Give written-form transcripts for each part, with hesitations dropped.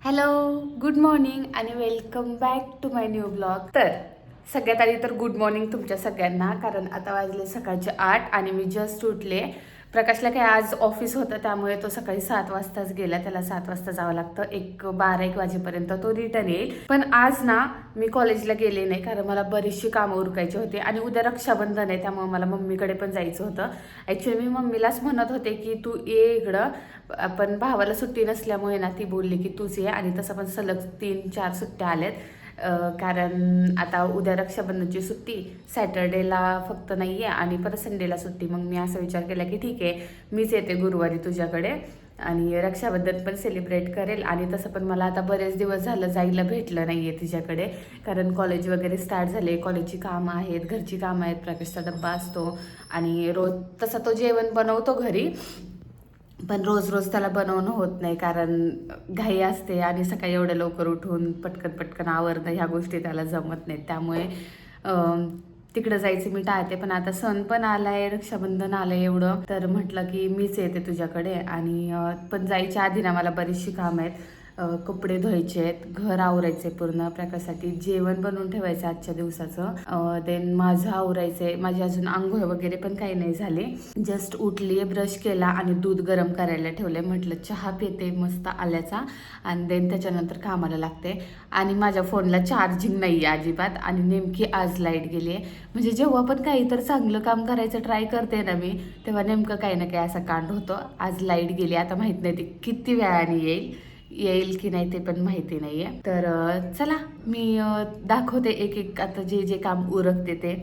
Hello, good morning आणि welcome back to my new blog. तर सगळ्यात आधी तर गुड मॉर्निंग तुमच्या सगळ्यांना, कारण आता वाजले सकाळचे 8 आणि मी जस्ट उठले. प्रकाशला काय आज ऑफिस होतं, त्यामुळे तो सकाळी 7 वाजताच गेला. त्याला 7 वाजता जावं लागतं, 12-1 वाजेपर्यंत तो रिटर्न येईल. पण आज ना मी कॉलेजला गेले नाही, कारण मला बरीचशी कामं उरकायची होती आणि उद्या रक्षाबंधन आहे, त्यामुळे मला मम्मीकडे पण जायचं होतं. ॲक्च्युली मी मम्मीलाच म्हणत होते की तू ये इकडं, पण भावाला सुट्टी नसल्यामुळे ना ती बोलली की तूच ये. आणि तसं पण सलग 3-4 सुट्ट्या आल्यात, कारण आता उद्या रक्षाबंधनची सुट्टी, सॅटर्डेला फक्त नाही आहे आणि परत संडेला सुट्टी. मग मी असा विचार केला की ठीक आहे, मीच येते गुरुवारी तुझ्याकडे आणि रक्षाबंधन पण सेलिब्रेट करेल. आणि तसं पण मला आता बरेच दिवस झालं जायला भेटलं नाही आहे तिच्याकडे, कारण कॉलेज वगैरे स्टार्ट झाले, कॉलेजची कामं आहेत, घरची कामं आहेत, प्रकाशचा डब्बा असतो आणि रोज तसा तो जेवण बनवतो घरी, पण रोज रोज त्याला बनवणं होत नाही, कारण घाई असते आणि सकाळी एवढ्या लवकर उठून पटकन पटकन आवरणं ह्या गोष्टी त्याला जमत नाहीत. त्यामुळे तिकडं जायचं मी टाळते. पण आता सण पण आलाय, रक्षाबंधन आलंय एवढं, तर म्हटलं की मीच येते तुझ्याकडे. आणि पण जायच्या आधी ना मला बरीचशी कामं आहेत. कपडे धुवायचे आहेत, घर आवरायचे, पूर्ण प्रकारासाठी जेवण बनवून ठेवायचं आजच्या दिवसाचं. देन माझं आवरायचं आहे. माझी अजून आंघोळ वगैरे पण काही नाही झाले, जस्ट उठली, ब्रश केला आणि दूध गरम करायला ठेवले. म्हटलं चहा पिते मस्त आल्याचा आणि देन त्याच्यानंतर कामाला लागते. आणि माझ्या फोनला चार्जिंग नाही आहे अजिबात, आणि नेमकी आज लाईट गेली आहे. म्हणजे जेव्हा पण काही तर चांगलं काम करायचं ट्राय करते ना मी, तेव्हा नेमकं काही ना काही असा कांड होतो. आज लाईट गेली, आता माहीत नाही ती किती वेळाने येईल की नाही ते पण माहिती नाही आहे. तर चला मी दाखवते एक एक आता जे जे काम उरकते ते.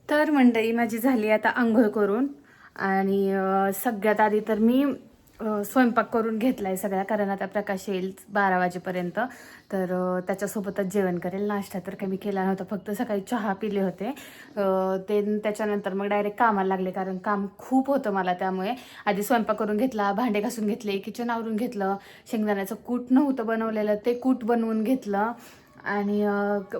तर मंडळी माझी झाली आता आंघोळ करून, आणि सगळ्यात आधी तर मी स्वयंपाक करून घेतला आहे सगळ्या, कारण आता प्रकाश येईल 12 वाजेपर्यंत, तर त्याच्यासोबतच जेवण करेल. नाश्ता तर काही मी केला नव्हता, फक्त सकाळी चहा पिले होते. ते त्याच्यानंतर मग डायरेक्ट कामाला लागले, कारण काम खूप होतं मला. त्यामुळे आधी स्वयंपाक करून घेतला, भांडे घासून घेतले, किचन आवरून घेतलं, शेंगदाण्याचं कूट नव्हतं बनवलेलं ते कूट बनवून घेतलं, आणि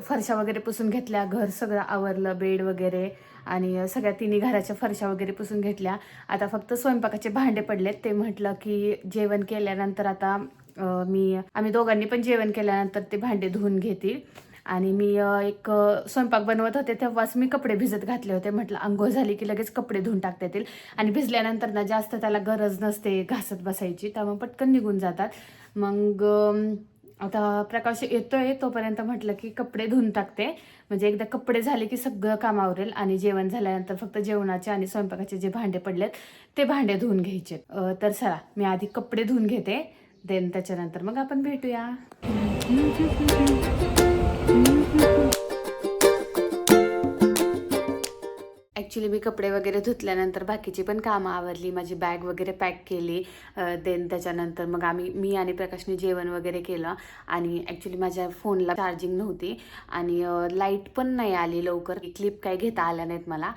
फरशा वगैरे पुसून घेतल्या, घर सगळं आवरलं, बेड वगैरे, आणि सगळ्या तिन्ही घराच्या फरशा वगैरे पुसून घेतल्या. आता फक्त स्वयंपाकाचे भांडे पडलेत, ते म्हटलं की जेवण केल्यानंतर आता आम्ही दोघांनी पण जेवण केल्यानंतर ते भांडे धुवून घेतील. आणि मी एक स्वयंपाक बनवत होते तेव्हाच मी कपडे भिजत घातले होते. म्हटलं अंघोळ झाली की लगेच कपडे धुवून टाकता येतील, आणि भिजल्यानंतर ना जास्त त्याला गरज नसते घासत बसायची, त्यामुळे पटकन निघून जातात. मग आता प्रकाश येतोय तोपर्यंत म्हटलं की कपडे धुवून टाकते, म्हणजे एकदा कपडे झाले की सगळं काम आवरेल आणि जेवण झाल्यानंतर फक्त जेवणाचे आणि स्वयंपाकाचे जे भांडे पडलेत ते भांडे धुवून घ्यायचे. तर चला मी आधी कपडे धुवून घेते, देन त्याच्यानंतर मग आपण भेटूया. ॲक्च्युली मी कपडे वगैरे धुतल्यानंतर बाकीची पण कामं आवरली, माझी बॅग वगैरे पॅक केली. देन त्याच्यानंतर मग मी आणि प्रकाशने जेवण वगैरे केलं. आणि ॲक्च्युली माझ्या फोनला चार्जिंग नव्हती आणि लाईट पण नाही आली लवकर, क्लिप काय घेता आल्या नाहीत मला.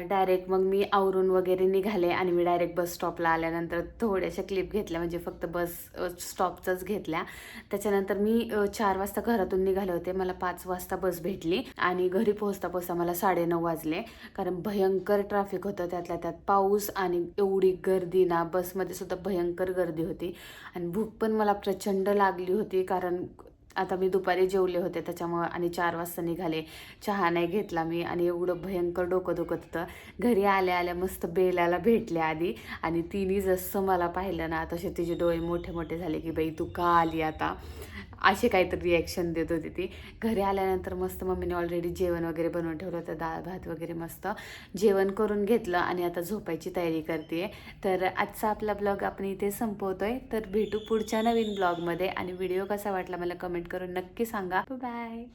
डायरेक्ट मग मी आवरून वगैरे निघाले आणि मी डायरेक्ट बस स्टॉपला आल्यानंतर थोड्याशा क्लिप घेतल्या, म्हणजे फक्त बस स्टॉपचंच घेतल्या. त्याच्यानंतर मी 4 वाजता घरातून निघाले होते, मला 5 वाजता बस भेटली आणि घरी पोहोचता पोहोचता मला 9:30 वाजले, कारण भयंकर ट्रॅफिक होतं, त्यातल्या त्यात पाऊस आणि एवढी गर्दी ना, बसमध्ये सुद्धा भयंकर गर्दी होती. आणि भूक पण मला प्रचंड लागली होती, कारण आता मी दुपारी जेवले होते त्याच्यामुळं, आणि 4 वाजता निघाले. चहा नाही घेतला मी आणि एवढं भयंकर डोकं दुखत होतं. घरी आल्या आल्या मस्त बेलाला भेटले आधी, आणि तिने जसं मला पाहिलं ना तसे तिचे डोळे मोठे मोठे झाले की बाई तू का आली आता, असे काहीतरी रिॲक्शन देत होती ती. घरी आल्यानंतर मस्त मम्मीने ऑलरेडी जेवण वगैरे बनवून ठेवलं होतं, डाळ भात वगैरे मस्त जेवण करून घेतलं आणि आता झोपायची तयारी करते. तर आजचा आपला ब्लॉग आपण इथे संपवतोय. तर भेटू पुढच्या नवीन ब्लॉगमध्ये, आणि व्हिडिओ कसा वाटला मला कमेंट करून नक्की सांगा. बाय.